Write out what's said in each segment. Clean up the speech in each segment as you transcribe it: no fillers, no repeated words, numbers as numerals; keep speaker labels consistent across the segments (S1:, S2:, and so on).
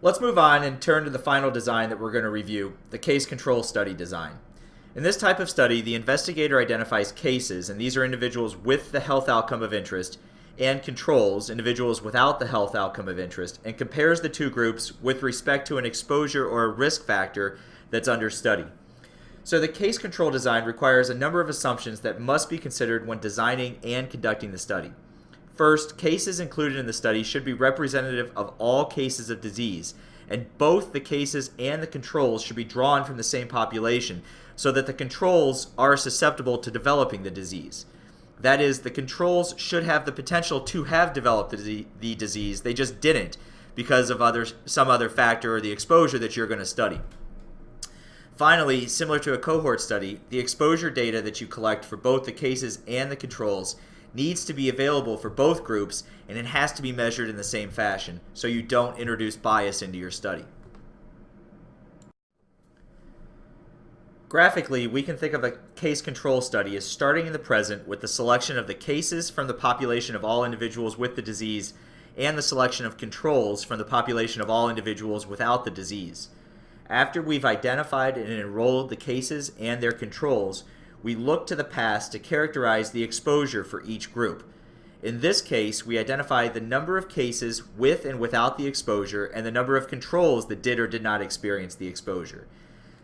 S1: Let's move on and turn to the final design that we're going to review, the case control study design. In this type of study, the investigator identifies cases, and these are individuals with the health outcome of interest, and controls, individuals without the health outcome of interest, and compares the two groups with respect to an exposure or a risk factor that's under study. So the case control design requires a number of assumptions that must be considered when designing and conducting the study. First, cases included in the study should be representative of all cases of disease, and both the cases and the controls should be drawn from the same population so that the controls are susceptible to developing the disease. That is, the controls should have the potential to have developed the disease, they just didn't because of some other factor or the exposure that you're going to study. Finally, similar to a cohort study, the exposure data that you collect for both the cases and the controls needs to be available for both groups, and it has to be measured in the same fashion so you don't introduce bias into your study. Graphically, we can think of a case control study as starting in the present with the selection of the cases from the population of all individuals with the disease and the selection of controls from the population of all individuals without the disease. After we've identified and enrolled the cases and their controls, we look to the past to characterize the exposure for each group. In this case, we identify the number of cases with and without the exposure and the number of controls that did or did not experience the exposure.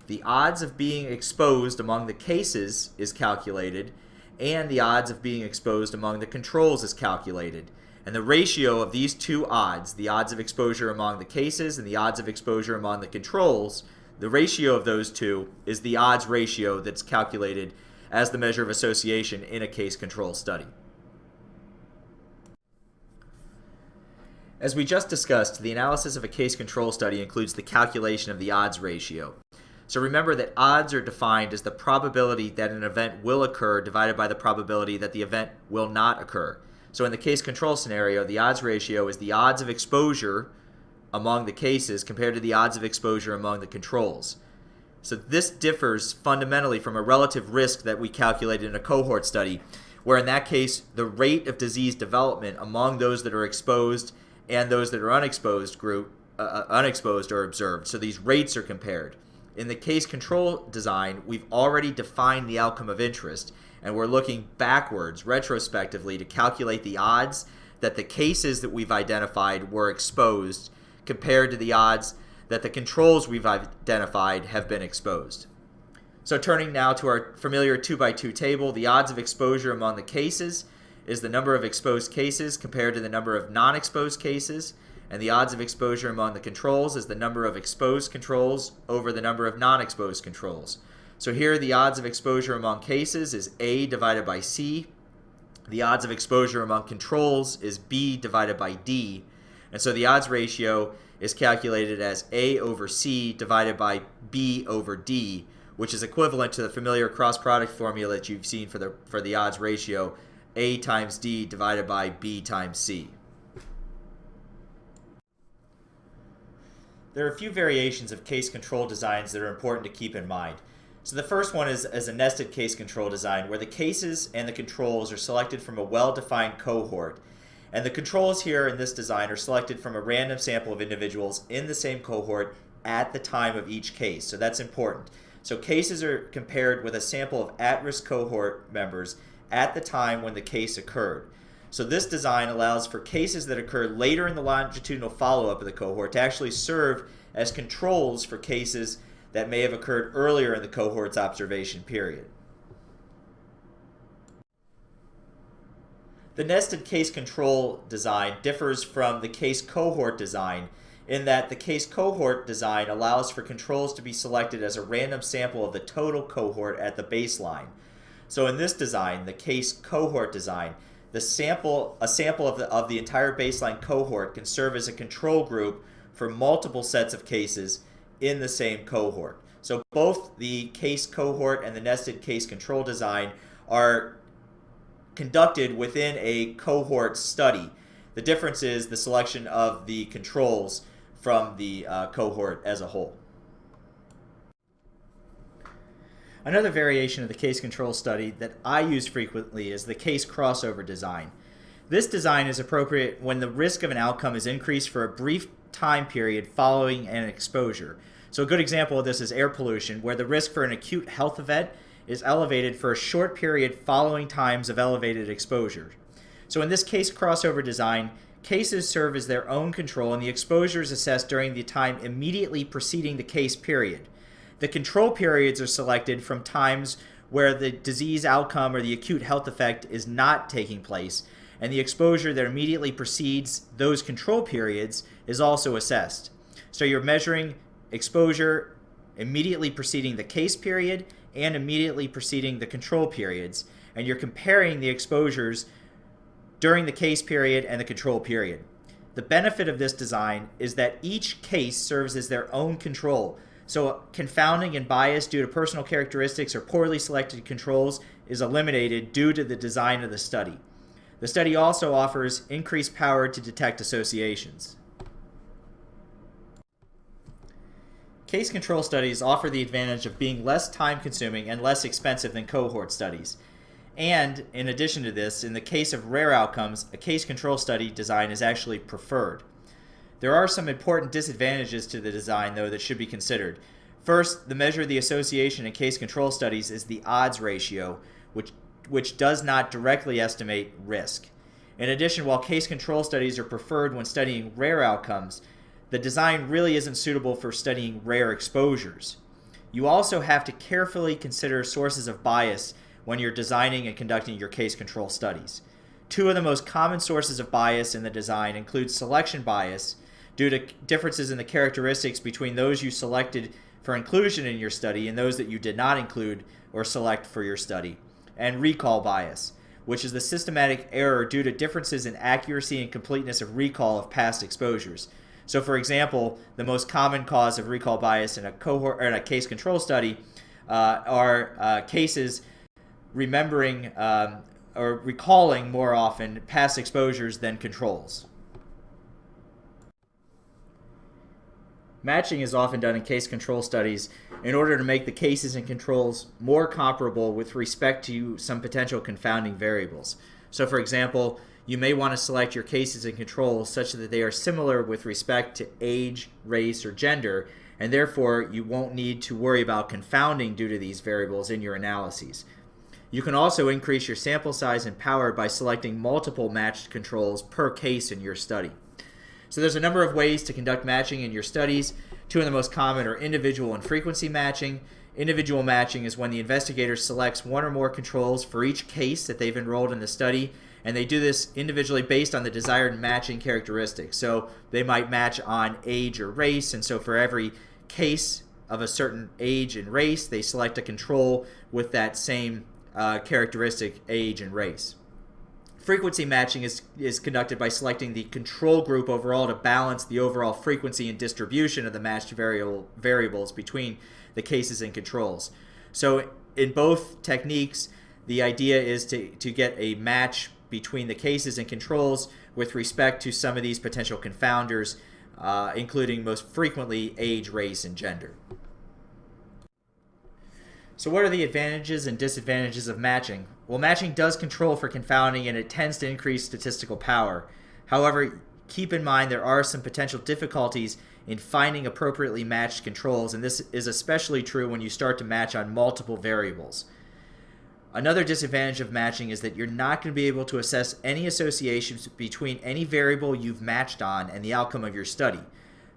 S1: The odds of being exposed among the cases is calculated, and the odds of being exposed among the controls is calculated. And the ratio of these two odds, the odds of exposure among the cases and the odds of exposure among the controls, the ratio of those two is the odds ratio that's calculated as the measure of association in a case control study. As we just discussed, the analysis of a case control study includes the calculation of the odds ratio. So remember that odds are defined as the probability that an event will occur divided by the probability that the event will not occur. So in the case control scenario, the odds ratio is the odds of exposure among the cases compared to the odds of exposure among the controls. So this differs fundamentally from a relative risk that we calculated in a cohort study, where in that case the rate of disease development among those that are exposed and those that are unexposed are observed. So these rates are compared. In the case control design, we've already defined the outcome of interest, and we're looking backwards, retrospectively, to calculate the odds that the cases that we've identified were exposed compared to the odds that the controls we've identified have been exposed. So turning now to our familiar 2x2 table, the odds of exposure among the cases is the number of exposed cases compared to the number of non-exposed cases, and the odds of exposure among the controls is the number of exposed controls over the number of non-exposed controls. So here the odds of exposure among cases is A divided by C. The odds of exposure among controls is B divided by D. And so the odds ratio is calculated as A over C divided by B over D, which is equivalent to the familiar cross-product formula that you've seen for the odds ratio, A times D divided by B times C. There are a few variations of case control designs that are important to keep in mind. So the first one is a nested case control design where the cases and the controls are selected from a well-defined cohort. And the controls here in this design are selected from a random sample of individuals in the same cohort at the time of each case. So that's important. So cases are compared with a sample of at-risk cohort members at the time when the case occurred. So this design allows for cases that occur later in the longitudinal follow-up of the cohort to actually serve as controls for cases that may have occurred earlier in the cohort's observation period. The nested case control design differs from the case cohort design in that the case cohort design allows for controls to be selected as a random sample of the total cohort at the baseline. So in this design, the case cohort design, a sample of the entire baseline cohort can serve as a control group for multiple sets of cases in the same cohort. So both the case cohort and the nested case control design are conducted within a cohort study. The difference is the selection of the controls from the cohort as a whole. Another variation of the case control study that I use frequently is the case crossover design. This design is appropriate when the risk of an outcome is increased for a brief time period following an exposure. So a good example of this is air pollution, where the risk for an acute health event is elevated for a short period following times of elevated exposure. So in this case crossover design, cases serve as their own control and the exposure is assessed during the time immediately preceding the case period. The control periods are selected from times where the disease outcome or the acute health effect is not taking place, and the exposure that immediately precedes those control periods is also assessed. So you're measuring exposure immediately preceding the case period and immediately preceding the control periods, and you're comparing the exposures during the case period and the control period. The benefit of this design is that each case serves as their own control. So confounding and bias due to personal characteristics or poorly selected controls is eliminated due to the design of the study. The study also offers increased power to detect associations. Case control studies offer the advantage of being less time-consuming and less expensive than cohort studies. And in addition to this, in the case of rare outcomes, a case control study design is actually preferred. There are some important disadvantages to the design, though, that should be considered. First, the measure of the association in case control studies is the odds ratio, which does not directly estimate risk. In addition, while case control studies are preferred when studying rare outcomes, the design really isn't suitable for studying rare exposures. You also have to carefully consider sources of bias when you're designing and conducting your case control studies. Two of the most common sources of bias in the design include selection bias, due to differences in the characteristics between those you selected for inclusion in your study and those that you did not include or select for your study, and recall bias, which is the systematic error due to differences in accuracy and completeness of recall of past exposures. So for example, the most common cause of recall bias in a cohort or in a case control study are cases remembering or recalling more often past exposures than controls. Matching is often done in case control studies in order to make the cases and controls more comparable with respect to some potential confounding variables. So for example, you may want to select your cases and controls such that they are similar with respect to age, race, or gender, and therefore you won't need to worry about confounding due to these variables in your analyses. You can also increase your sample size and power by selecting multiple matched controls per case in your study. So there's a number of ways to conduct matching in your studies. Two of the most common are individual and frequency matching. Individual matching is when the investigator selects one or more controls for each case that they've enrolled in the study, and they do this individually based on the desired matching characteristics. So they might match on age or race, and so for every case of a certain age and race, they select a control with that same characteristic, age and race. Frequency matching is conducted by selecting the control group overall to balance the overall frequency and distribution of the matched variables between the cases and controls. So in both techniques, the idea is to get a match between the cases and controls with respect to some of these potential confounders, including most frequently age, race, and gender. So what are the advantages and disadvantages of matching? Well, matching does control for confounding and it tends to increase statistical power. However, keep in mind there are some potential difficulties in finding appropriately matched controls, and this is especially true when you start to match on multiple variables. Another disadvantage of matching is that you're not going to be able to assess any associations between any variable you've matched on and the outcome of your study.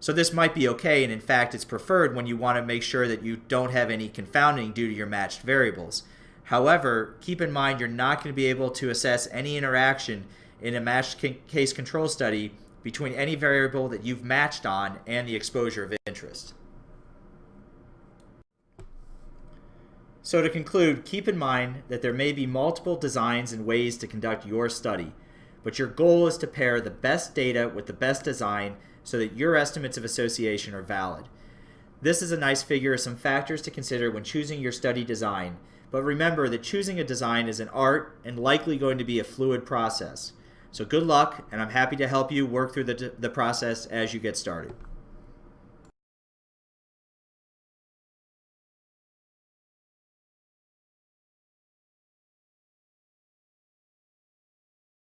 S1: So this might be okay, and in fact it's preferred when you want to make sure that you don't have any confounding due to your matched variables. However, keep in mind you're not going to be able to assess any interaction in a matched case control study between any variable that you've matched on and the exposure of interest. So to conclude, keep in mind that there may be multiple designs and ways to conduct your study, but your goal is to pair the best data with the best design so that your estimates of association are valid. This is a nice figure of some factors to consider when choosing your study design, but remember that choosing a design is an art and likely going to be a fluid process. So good luck, and I'm happy to help you work through the process as you get started.